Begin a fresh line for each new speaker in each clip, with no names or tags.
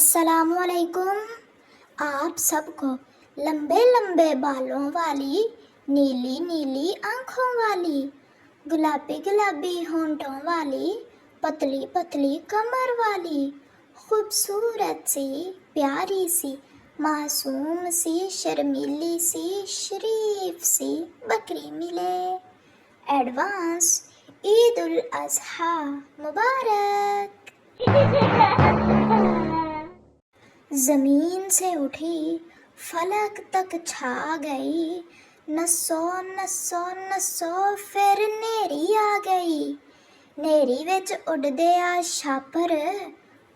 अस्सलाम वालेकुम। आप सबको लंबे लंबे बालों वाली, नीली नीली आँखों वाली, गुलाबी गुलाबी होंठों वाली, पतली पतली कमर वाली, खूबसूरत सी, प्यारी सी, मासूम सी, शर्मीली सी, शरीफ सी बकरी मिले। एडवांस ईद उल अज़हा मुबारक। जमीन से उठी फलक तक छा गई, नसो नसो नसो फिर नेरी आ गई। नेरी विच उड़दे आ छापर,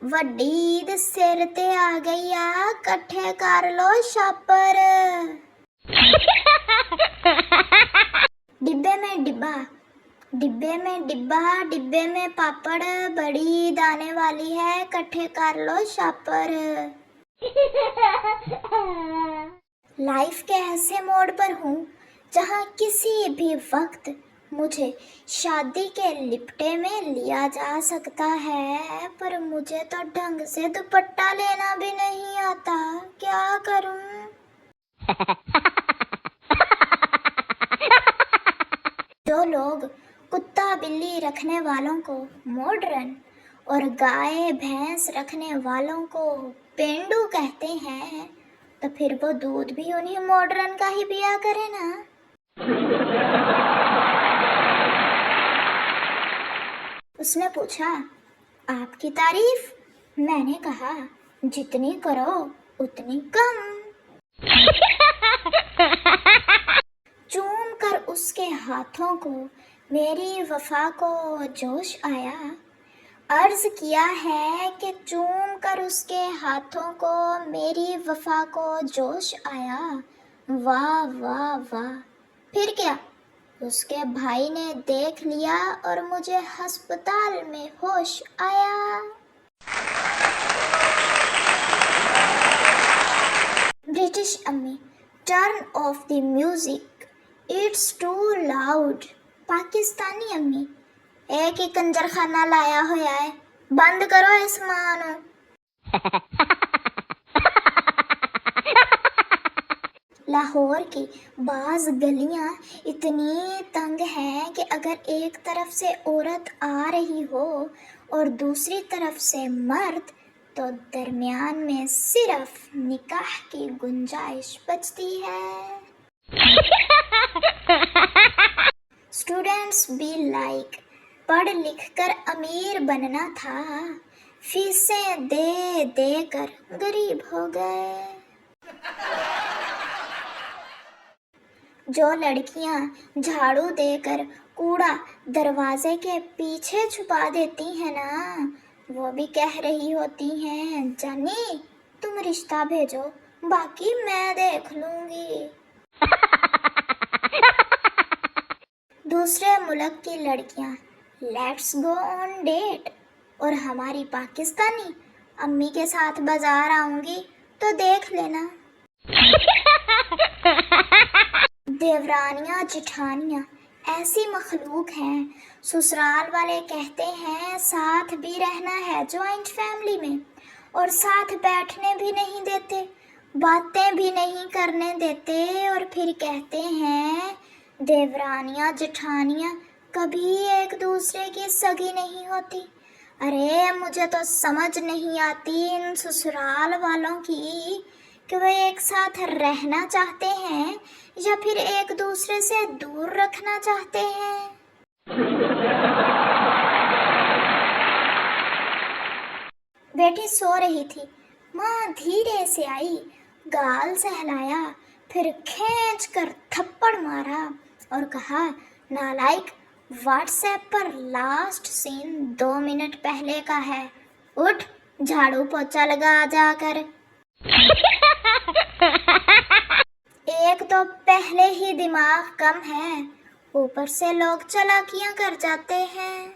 वड्डी ईद सिर ते आ गई आ, कट्ठे कर लो छापर। डिब्बे में डिब्बा, डिब्बे में डिब्बा, डिब्बे में पापड़, बड़ी ईद आने वाली है, कट्ठे कर लो छापर। लाइफ के ऐसे मोड़ पर हूँ जहाँ किसी भी वक्त मुझे शादी के लिपटे में लिया जा सकता है, पर मुझे तो ढंग से दुपट्टा लेना भी नहीं आता, क्या करूँ? जो लोग कुत्ता बिल्ली रखने वालों को मॉडर्न और गाय भैंस रखने वालों को पेंडू कहते हैं, तो फिर वो दूध भी उन्हीं मॉडर्न का ही पिया करे ना। उसने पूछा, आपकी तारीफ? मैंने कहा, जितनी करो उतनी कम। चूम कर उसके हाथों को मेरी वफा को जोश आया। अर्ज किया है कि चूम कर उसके हाथों को मेरी वफा को जोश आया। वाह वाह वाह। फिर क्या? उसके भाई ने देख लिया और मुझे अस्पताल में होश आया। ब्रिटिश अम्मी, turn off the music, it's too loud. Pakistani अम्मी, एक ही कंजर खाना लाया होया है, बंद करो इस मानो। लाहौर की बाज गलियां इतनी तंग हैं कि अगर एक तरफ से औरत आ रही हो और दूसरी तरफ से मर्द, तो दरमियान में सिर्फ निकाह की गुंजाइश बचती है। स्टूडेंट्स बी लाइक, पढ़ लिख कर अमीर बनना था, फीसें दे दे कर गरीब हो गए। जो लड़कियां झाड़ू देकर कूड़ा दरवाजे के पीछे छुपा देती हैं ना, वो भी कह रही होती हैं, जानी तुम रिश्ता भेजो, बाकी मैं देख लूंगी। दूसरे मुल्क की लड़कियां लेट्स गो ऑन डेट, और हमारी पाकिस्तानी अम्मी के साथ बाजार आऊंगी तो देख लेना। देवरानियां जिठानियां ऐसी मखलूक हैं, ससुराल वाले कहते हैं साथ भी रहना है जॉइंट फैमिली में, और साथ बैठने भी नहीं देते, बातें भी नहीं करने देते, और फिर कहते हैं देवरानियां जिठानियां कभी एक दूसरे की सगी नहीं होती। अरे मुझे तो समझ नहीं आती इन ससुराल वालों की कि वे एक साथ रहना चाहते हैं या फिर एक दूसरे से दूर रखना चाहते हैं। बेटी सो रही थी, माँ धीरे से आई, गाल सहलाया, फिर खींच कर थप्पड़ मारा और कहा, नालायक, व्हाट्सएप पर लास्ट सीन 2 मिनट पहले का है, उठ झाड़ू पोछा लगा जाकर। एक तो पहले ही दिमाग कम है, ऊपर से लोग चालाकियां कर जाते हैं।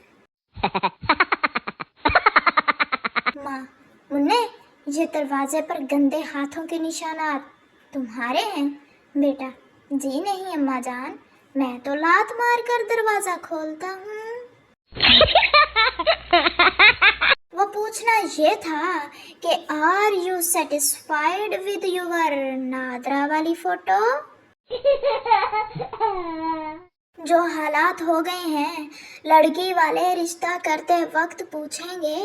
माँ, मुन्ने, ये दरवाजे पर गंदे हाथों के निशानात तुम्हारे हैं? बेटा, जी नहीं अम्मा जान, मैं तो लात मार कर दरवाजा खोलता हूँ। वो पूछना ये था कि are you satisfied with your NADRA वाली फोटो। जो हालात हो गए हैं, लड़की वाले रिश्ता करते वक्त पूछेंगे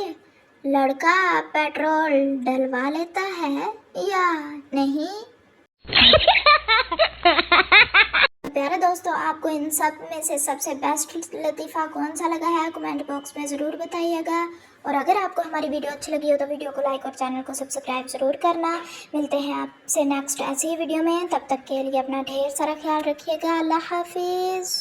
लड़का पेट्रोल डलवा लेता है या नहीं। प्यारे दोस्तों, आपको इन सब में से सबसे बेस्ट लतीफ़ा कौन सा लगा है कमेंट बॉक्स में ज़रूर बताइएगा। और अगर आपको हमारी वीडियो अच्छी लगी हो तो वीडियो को लाइक और चैनल को सब्सक्राइब ज़रूर करना। मिलते हैं आपसे नेक्स्ट ऐसी ही वीडियो में, तब तक के लिए अपना ढेर सारा ख्याल रखिएगा। अल्लाह हाफिज़।